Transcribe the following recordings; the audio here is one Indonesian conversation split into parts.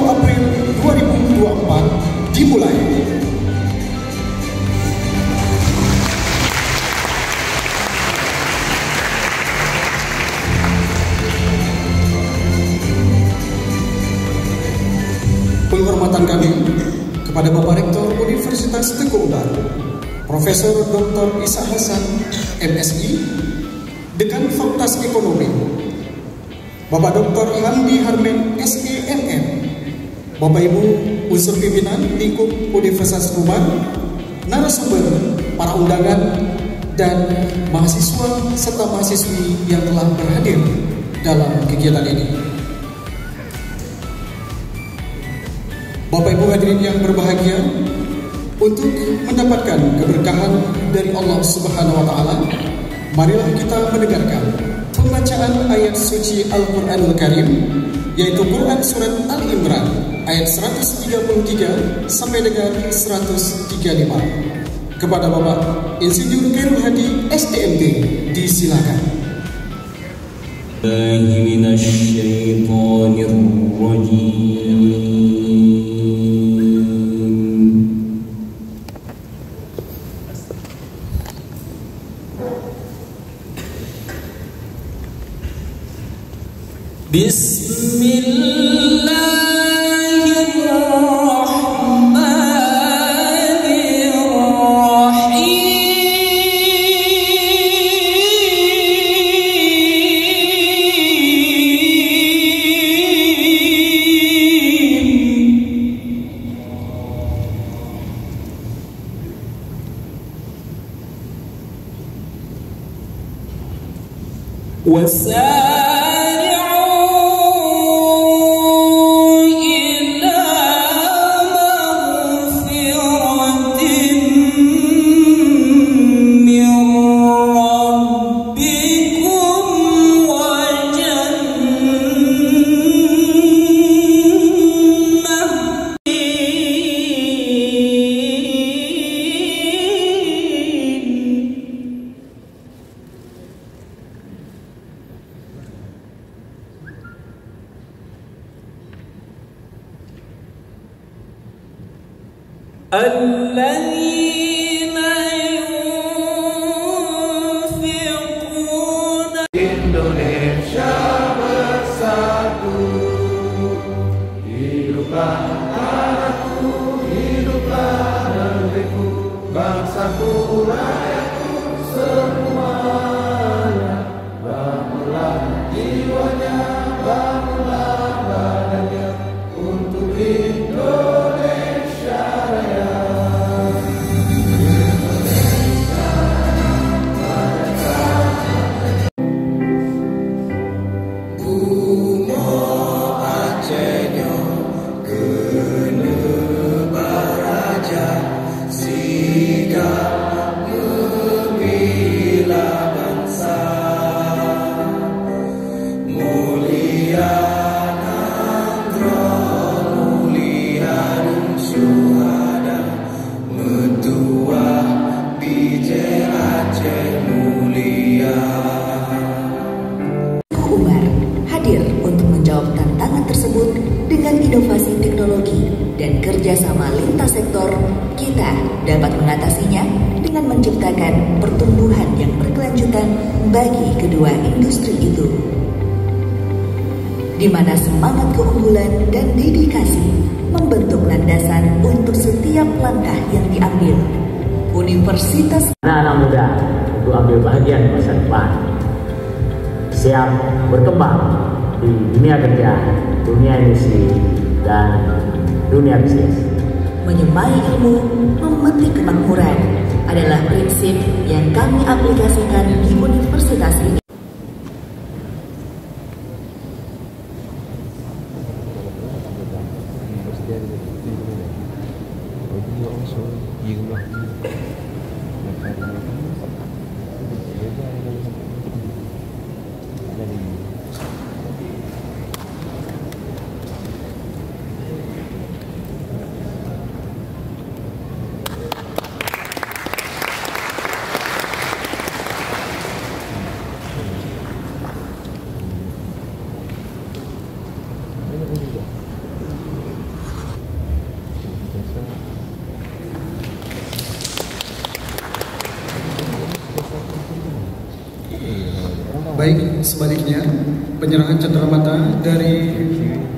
April 2024 dimulai. Penghormatan kami kepada Bapak Rektor Universitas Teguh Umar, Profesor Dr. Isa Hasan, MSI, Dekan Fakultas Ekonomi, Bapak Dr. Hamdi Harmen, SEMM, Bapak Ibu unsur pimpinan lingkup Universitas Umar, narasumber, para undangan, dan mahasiswa serta mahasiswi yang telah berhadir dalam kegiatan ini. Bapak Ibu hadirin yang berbahagia, untuk mendapatkan keberkahan dari Allah Subhanahu wa Ta'ala, marilah kita mendengarkan pembacaan ayat suci Al-Quranul Karim, yaitu Quran Surat Al-Imran ayat 133 sampai dengan 135. Kepada Bapak Insinyur Khairul Hadi, SDMT, disilakan. Indonesia bersatu, hiduplah tanahku, hiduplah negeriku, bangsaku, rakyatku semuanya. Bangunlah jiwanya, bangunlah badannya untuk Indonesia Raya. Inovasi teknologi dan kerjasama lintas sektor, kita dapat mengatasinya dengan menciptakan pertumbuhan yang berkelanjutan bagi kedua industri itu, di mana semangat keunggulan dan dedikasi membentuk landasan untuk setiap langkah yang diambil. Universitas anak-anak muda untuk ambil bagian di masa depan, siap berkembang di dunia kerja, dunia industri, dan dunia bisnis. Menyemai ilmu, memetik kemakmuran adalah prinsip yang kami aplikasikan di universitas ini. Baik, sebaliknya penyerahan cenderamata dari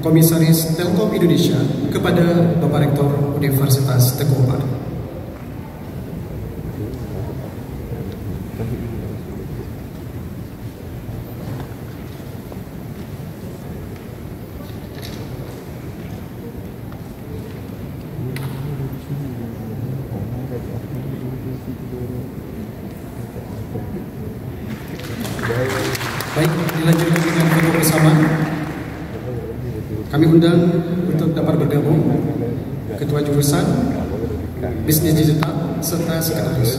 Komisaris Telkom Indonesia kepada Bapak Rektor Universitas Teguh Umar. Baik, dilanjutkan dengan foto bersama. Kami undang untuk dapat bergabung Ketua Jurusan Bisnis Digital serta Sekretaris.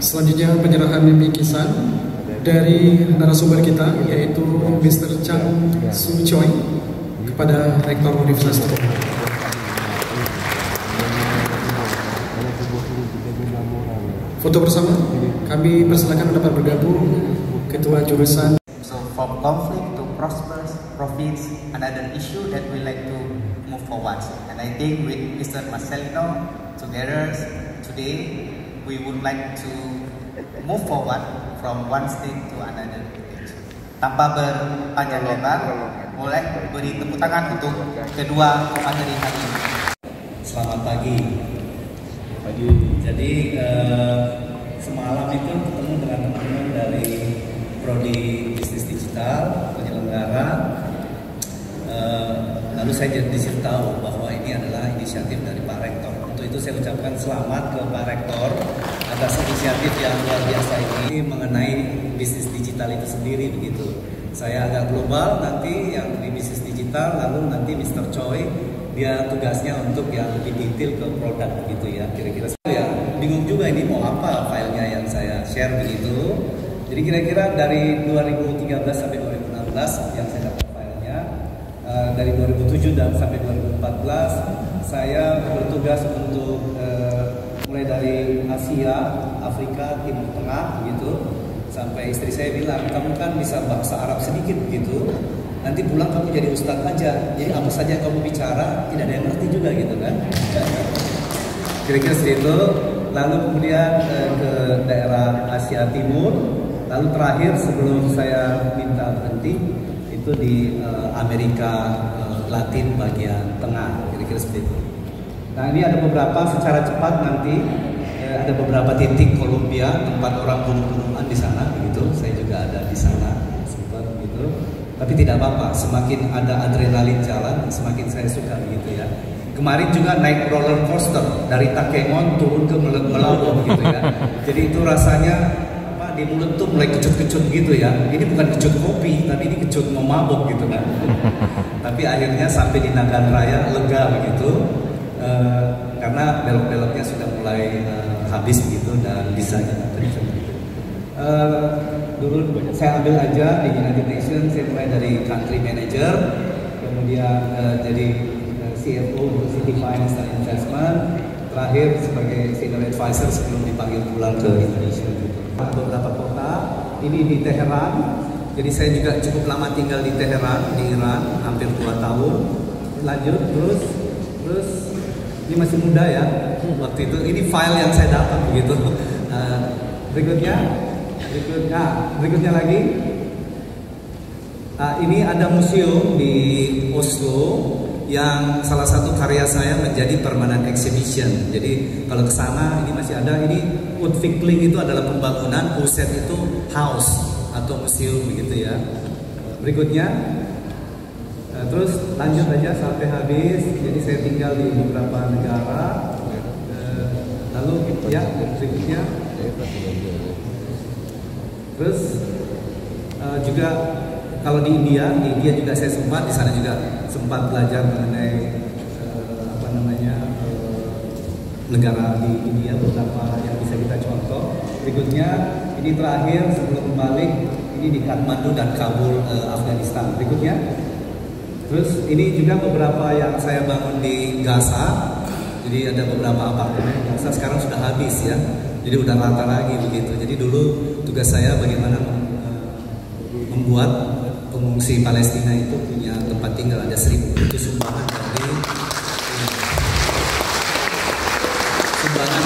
Selanjutnya penyerahan bingkisan dari narasumber kita yaitu Mr. Chang Su Choi kepada Rektor Universitas Teguh Umar. Foto bersama, kami persilakan dapat bergabung Ketua Jurusan. So from conflict to prosperous profits, another issue that we like to move forward. And I think with Mr. Marcelino together today, we would like to move forward from one stage to another stage. Tanpa berpanjang lebar, mulai beri tepuk tangan untuk kedua pemateri hari ini. Selamat pagi. Jadi semalam itu ketemu dengan teman-teman dari Prodi Bisnis Digital penyelenggara. Lalu saya disitu tahu bahwa ini adalah inisiatif dari Pak Rektor. Untuk itu saya ucapkan selamat ke Pak Rektor atas inisiatif yang luar biasa ini mengenai bisnis digital itu sendiri begitu. Saya agak global nanti yang di bisnis digital, lalu nanti Mr. Choi dia tugasnya untuk yang lebih detail ke produk begitu ya. Kira-kira saya bingung juga ini mau apa filenya yang saya share begitu. Jadi kira-kira dari 2013 sampai 2016 yang saya dapat filenya, dari 2007 dan sampai 2014 saya bertugas untuk mulai dari Asia, Afrika, Timur Tengah gitu. Sampai istri saya bilang, kamu kan bisa bahasa Arab sedikit begitu, nanti pulang kamu jadi ustadz aja, jadi apa saja yang kamu bicara tidak ada yang ngerti juga gitu kan. Kira-kira seperti itu. Lalu kemudian ke daerah Asia Timur, lalu terakhir sebelum saya minta berhenti itu di Amerika Latin bagian tengah, kira-kira seperti itu. Nah ini ada beberapa secara cepat nanti. Ada beberapa titik Kolombia tempat orang bunuh-bunuhan di sana begitu. Saya juga ada di sana sempat begitu. Tapi tidak apa-apa, semakin ada adrenalin jalan semakin saya suka begitu ya. Kemarin juga naik roller coaster dari Takengon turun ke Melaut gitu ya. Jadi itu rasanya apa, di mulut tuh mulai kecut-kecut gitu ya. Ini bukan kecut kopi, tapi ini kecut mau mabuk gitu kan. Tapi akhirnya sampai di Nagan Raya lega begitu. Karena belok-beloknya sudah mulai habis begitu dan bisa begitu. Dulu saya ambil aja di United Nations, saya mulai dari country manager, kemudian jadi CFO untuk City Finance and Investment, terakhir sebagai senior advisor sebelum dipanggil pulang ke Indonesia. Beberapa kota, ini di Teheran, jadi saya juga cukup lama tinggal di Teheran, di Iran, hampir 2 tahun. Lanjut terus ini masih muda ya waktu itu. Ini file yang saya dapat begitu. Berikutnya lagi. Ini ada museum di Oslo yang salah satu karya saya menjadi permanent exhibition. Jadi kalau ke sana ini masih ada. Ini Utvikling itu adalah pembangunan, Uset itu house atau museum begitu ya. Berikutnya. Terus lanjut aja sampai habis. Jadi saya tinggal di beberapa negara. Lalu ya berikutnya. Terus juga kalau di India juga saya sempat di sana juga sempat belajar mengenai negara di India, beberapa yang bisa kita contoh. Berikutnya ini terakhir sebelum balik ini di Kathmandu dan Kabul, Afghanistan. Berikutnya. Terus ini juga beberapa yang saya bangun di Gaza. Jadi ada beberapa apartemen di Gaza sekarang sudah habis ya. Jadi udah rata lagi begitu. Jadi dulu tugas saya bagaimana membuat pengungsi Palestina itu punya tempat tinggal, ada 1.000. Itu sumbangan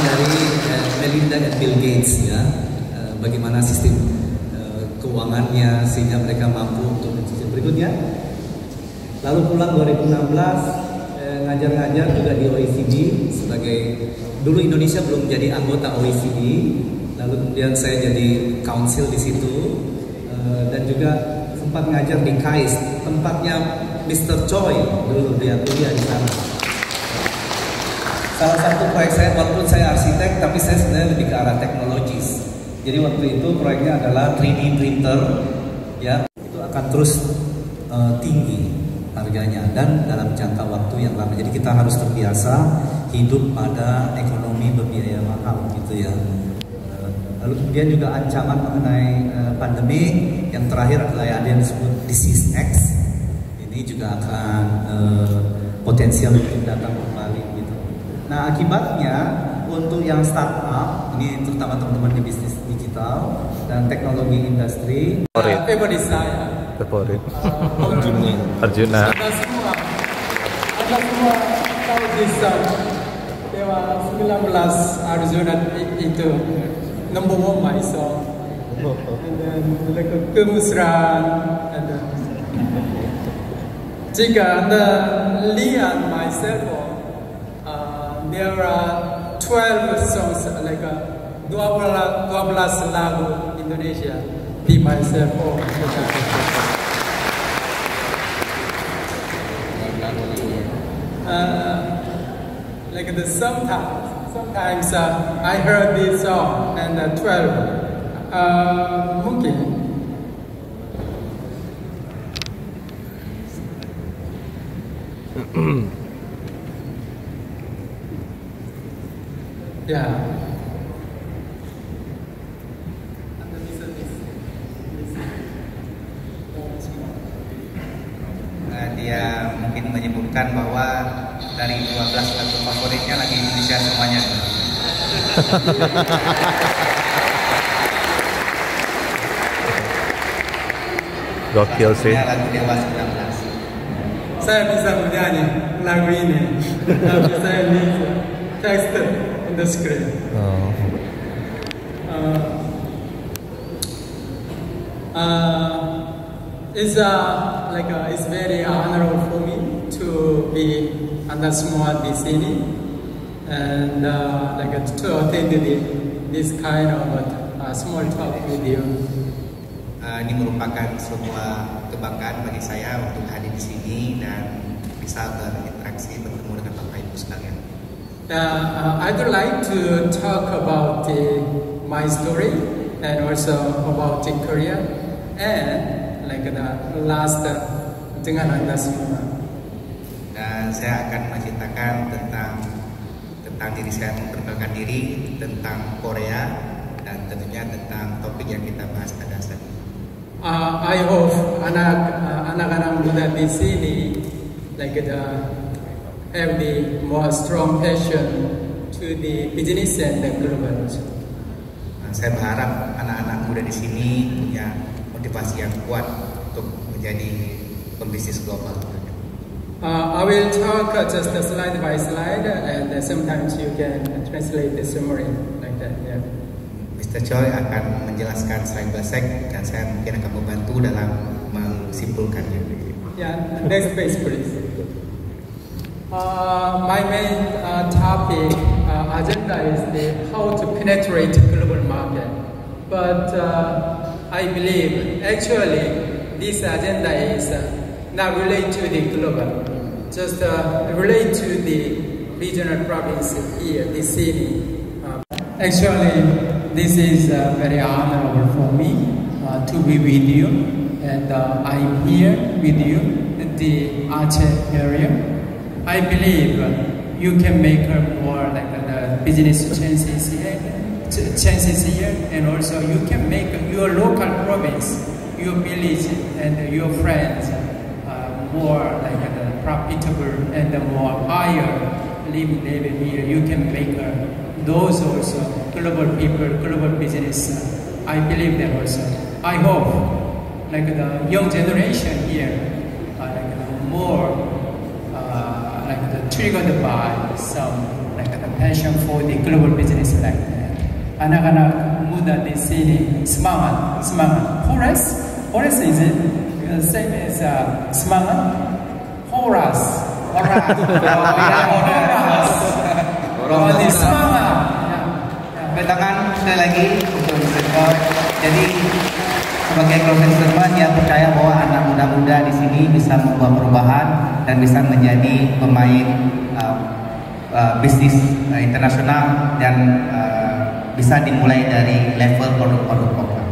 dari Melinda dan Bill Gates ya. Bagaimana sistem keuangannya sehingga mereka mampu untuk mencicil. Berikutnya, lalu pulang 2016 ngajar-ngajar juga di OECD sebagai, dulu Indonesia belum jadi anggota OECD, lalu kemudian saya jadi council di situ, dan juga sempat ngajar di KAIS, tempatnya Mr. Choi, dulu dia kuliah di sana. Salah satu proyek saya, walaupun saya arsitek, tapi saya sebenarnya lebih ke arah teknologis. Jadi waktu itu proyeknya adalah 3D printer, ya, itu akan terus tinggi harganya dan dalam jangka waktu yang lama. Jadi kita harus terbiasa hidup pada ekonomi berbiaya mahal, gitu ya. Lalu kemudian juga ancaman mengenai pandemi. Yang terakhir adalah ada yang disebut disease X. Ini juga akan potensial untuk datang kembali, gitu. Nah, akibatnya untuk yang startup, ini terutama teman-teman di bisnis digital dan teknologi industri, favorit saya favorit Anda Arjuna. semua tahu desain Dewa 19 Arjuna itu number 1 my song, and then like kemusrahan, and then jika Anda lihat my cell phone, there are 12 songs, like 12 lagu Indonesia di my cell phone. Like sometimes I heard this song and 12 mungkin ya. Dia mungkin menyebutkan bahwa dari 12 lagu favoritnya lagi Indonesia semuanya. Gokil sih. Lagu Dewa 19. Saya bisa menyanyi lagu ini, tapi saya bisa text on the screen. It's very honorable for me to be under small di sini, and to attend this kind of small talk with you. Ini merupakan sebuah kebanggaan bagi saya untuk hadir di sini dan bisa berinteraksi bertemu dengan Bapak Ibu sekalian. I'd like to talk about my story and also about Korea and like the last dengan Anda semua. Dan saya akan menceritakan tentang diri saya, memperkenalkan diri, tentang Korea, dan tentunya tentang topik yang kita bahas pada saat ini. I hope anak-anak muda di sini have the more strong passion to the business and the global. Saya berharap anak-anak muda di sini punya motivasi yang kuat untuk menjadi pembisnis global. I will talk just slide by slide, and sometimes you can translate the summary like that. Yeah. Mr. Choi akan menjelaskan slide by slide dan saya mungkin akan membantu dalam mensimpulkannya. Yeah, next page please. My main topic agenda is how to penetrate global market. But I believe actually this agenda is not related to the global, just relate to the regional province here, this city. Actually, this is very honorable for me to be with you, and I'm here with you in the Aceh area. I believe you can make more like the business chances here, and also you can make your local province, your village, and your friends more like profitable and more higher living level here. You can make those also global people, global business. I believe that also. I hope like the young generation here, more triggered by some the passion for the global business like that. Anak-anak muda di sini semangat. Horas is it the same as semangat? Horas. Semangat. Tangan sekali lagi untuk Mr. Jadi sebagai closing statement, dia percaya bahwa anak muda-muda di sini bisa membawa perubahan dan bisa menjadi pemain bisnis internasional dan bisa dimulai dari level produk-produk lokal.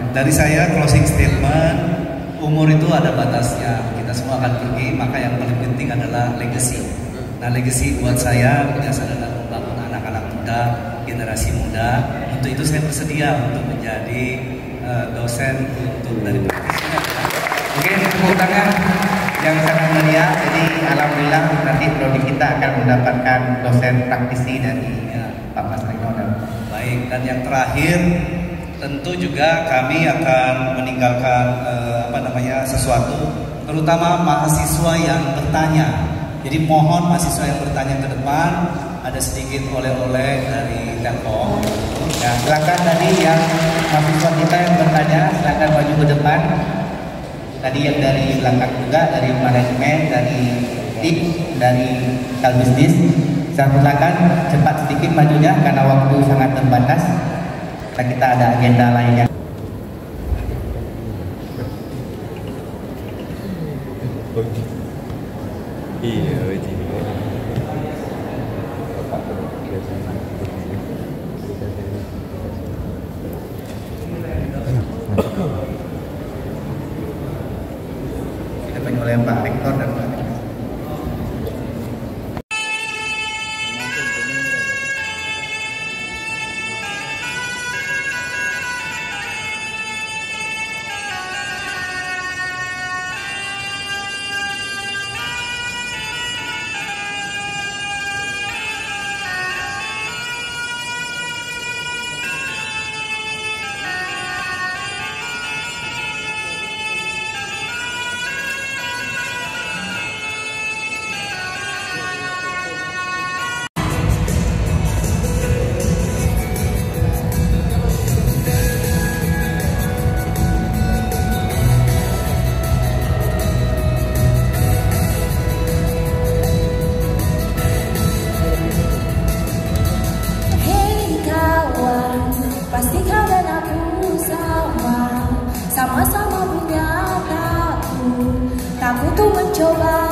Dari saya closing statement, umur itu ada batasnya. Kita semua akan pergi, maka yang paling penting adalah legacy. Nah, legacy buat saya biasa adalah membangun anak-anak muda, generasi muda. Untuk itu saya bersedia untuk menjadi dosen untuk dari praktisinya. Oke, tepuk tangan yang sangat meriah. Jadi alhamdulillah nanti prodi kita akan mendapatkan dosen praktisi dari Pak Mas Reno. Baik, dan yang terakhir tentu juga kami akan meninggalkan sesuatu, terutama mahasiswa yang bertanya. Jadi mohon mahasiswa yang bertanya ke depan, ada sedikit oleh-oleh dari Telkom. Ya, silakan tadi yang mahasiswa kita yang bertanya, silakan maju ke depan. Tadi yang dari belakang juga, dari manajemen, dari tim, dari Kalbisnis. Silakan cepat sedikit majunya karena waktu sangat terbatas. Kita ada agenda lainnya. Iya, Didampingi oleh Pak Rektor dan Pak Rektor. Pasti kau dan aku sama-sama punya takut untuk mencoba.